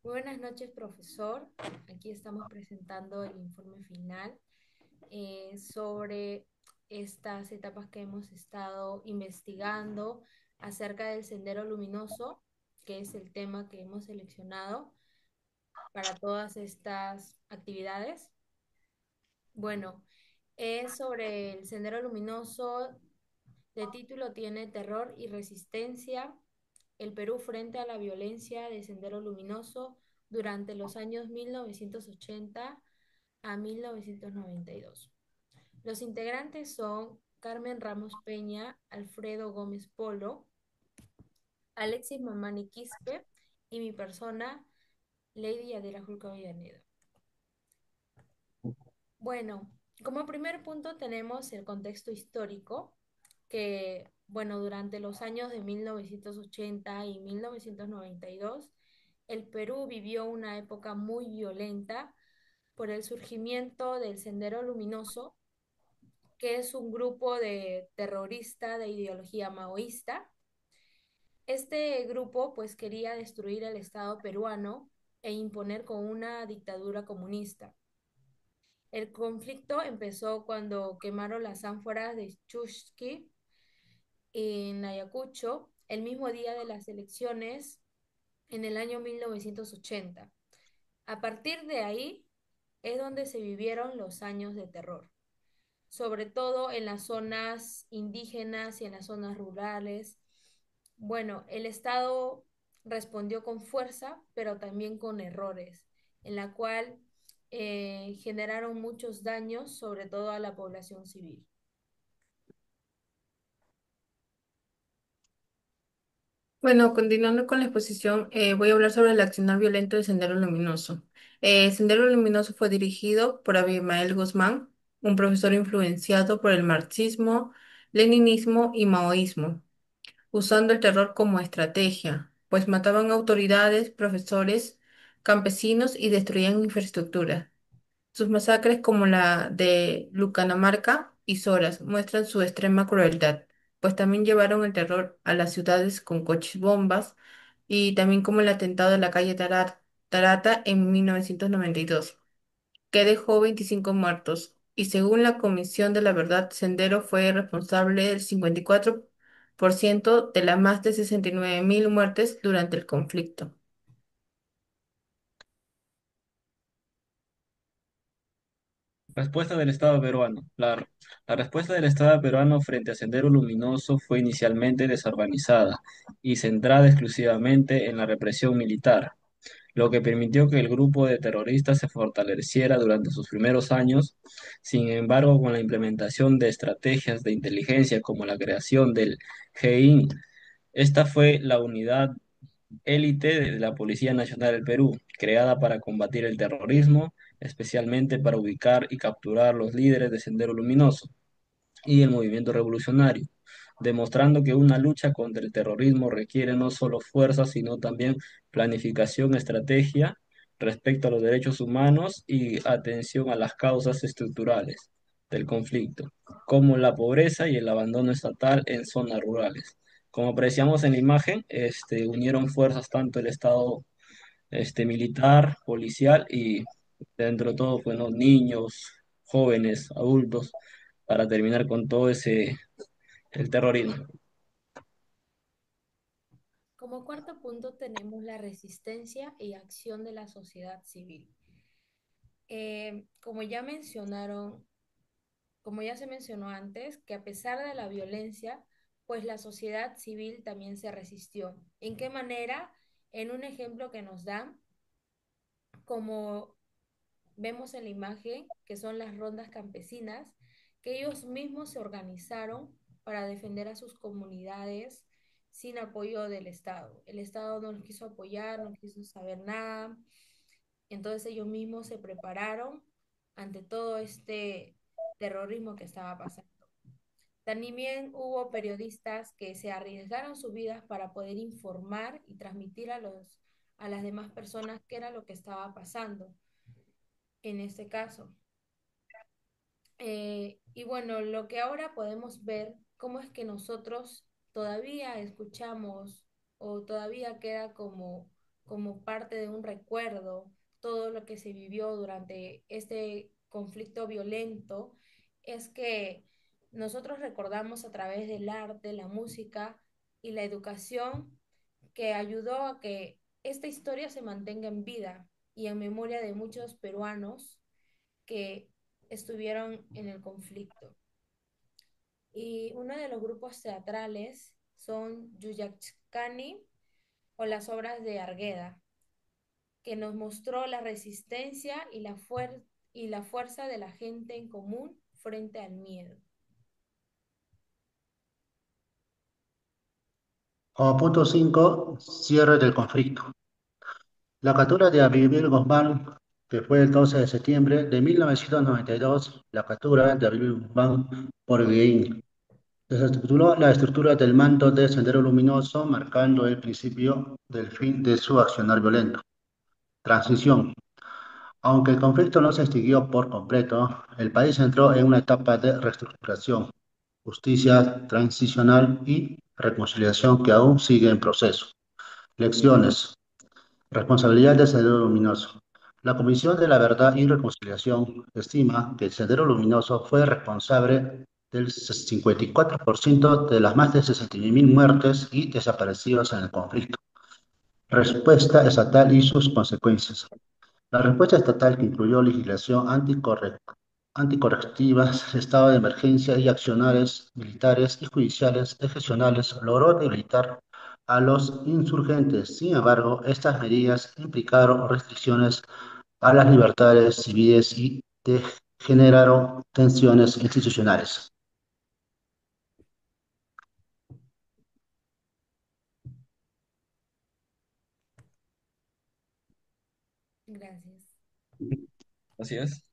Buenas noches, profesor. Aquí estamos presentando el informe final sobre estas etapas que hemos estado investigando acerca del sendero luminoso, que es el tema que hemos seleccionado para todas estas actividades. Bueno, es sobre el sendero luminoso. De título tiene Terror y Resistencia, el Perú frente a la violencia de Sendero Luminoso durante los años 1980 a 1992. Los integrantes son Carmen Ramos Peña, Alfredo Gómez Polo, Alexis Mamani Quispe y mi persona, Lady Yadira Julca Villaneda. Bueno, como primer punto tenemos el contexto histórico, que, bueno, durante los años de 1980 y 1992, el Perú vivió una época muy violenta por el surgimiento del Sendero Luminoso, que es un grupo de terrorista de ideología maoísta. Este grupo pues quería destruir el Estado peruano e imponer con una dictadura comunista. El conflicto empezó cuando quemaron las ánforas de Chusqui en Ayacucho el mismo día de las elecciones en el año 1980. A partir de ahí es donde se vivieron los años de terror, sobre todo en las zonas indígenas y en las zonas rurales. Bueno, el Estado respondió con fuerza, pero también con errores, en la cual generaron muchos daños, sobre todo a la población civil. Bueno, continuando con la exposición, voy a hablar sobre el accionar violento de Sendero Luminoso. Sendero Luminoso fue dirigido por Abimael Guzmán, un profesor influenciado por el marxismo, leninismo y maoísmo, usando el terror como estrategia, pues mataban autoridades, profesores, campesinos y destruían infraestructura. Sus masacres, como la de Lucanamarca y Soras, muestran su extrema crueldad, pues también llevaron el terror a las ciudades con coches bombas y también como el atentado de la calle Tarata en 1992, que dejó 25 muertos. Y según la Comisión de la Verdad, Sendero fue responsable del 54% de las más de 69.000 muertes durante el conflicto. Respuesta del Estado peruano. La respuesta del Estado peruano frente a Sendero Luminoso fue inicialmente desorganizada y centrada exclusivamente en la represión militar, lo que permitió que el grupo de terroristas se fortaleciera durante sus primeros años. Sin embargo, con la implementación de estrategias de inteligencia como la creación del GEIN, esta fue la unidad élite de la Policía Nacional del Perú, creada para combatir el terrorismo, especialmente para ubicar y capturar los líderes de Sendero Luminoso y el movimiento revolucionario, demostrando que una lucha contra el terrorismo requiere no solo fuerza, sino también planificación, estrategia respecto a los derechos humanos y atención a las causas estructurales del conflicto, como la pobreza y el abandono estatal en zonas rurales. Como apreciamos en la imagen, unieron fuerzas tanto el Estado militar, policial y dentro de todo, pues, ¿no? Niños, jóvenes, adultos, para terminar con todo el terrorismo. Como cuarto punto tenemos la resistencia y acción de la sociedad civil. Como ya mencionaron, como ya se mencionó antes, que a pesar de la violencia, pues la sociedad civil también se resistió. ¿En qué manera? En un ejemplo que nos dan, como vemos en la imagen, que son las rondas campesinas, que ellos mismos se organizaron para defender a sus comunidades sin apoyo del Estado. El Estado no los quiso apoyar, no quiso saber nada. Entonces ellos mismos se prepararon ante todo este terrorismo que estaba pasando. También hubo periodistas que se arriesgaron sus vidas para poder informar y transmitir a las demás personas qué era lo que estaba pasando en este caso. Y bueno, lo que ahora podemos ver, cómo es que nosotros todavía escuchamos o todavía queda como como parte de un recuerdo, todo lo que se vivió durante este conflicto violento, es que nosotros recordamos a través del arte, la música y la educación que ayudó a que esta historia se mantenga en vida y en memoria de muchos peruanos que estuvieron en el conflicto. Y uno de los grupos teatrales son Yuyachkani o las obras de Argueda, que nos mostró la resistencia y la fuerza de la gente en común frente al miedo. Como punto 5, cierre del conflicto. La captura de Abigail Guzmán, que fue el 12 de septiembre de 1992, la captura de Abigail Guzmán por Guillén, desestructuró la estructura del manto de Sendero Luminoso, marcando el principio del fin de su accionar violento. Transición. Aunque el conflicto no se extinguió por completo, el país entró en una etapa de reestructuración, justicia transicional y reconciliación que aún sigue en proceso. Lecciones. Responsabilidad del Sendero Luminoso. La Comisión de la Verdad y Reconciliación estima que el Sendero Luminoso fue responsable del 54% de las más de 61.000 muertes y desaparecidos en el conflicto. Respuesta estatal y sus consecuencias. La respuesta estatal, que incluyó legislación anticorrectivas, estado de emergencia y acciones militares y judiciales excepcionales, logró debilitar a los insurgentes. Sin embargo, estas medidas implicaron restricciones a las libertades civiles y generaron tensiones institucionales. Gracias. Así es.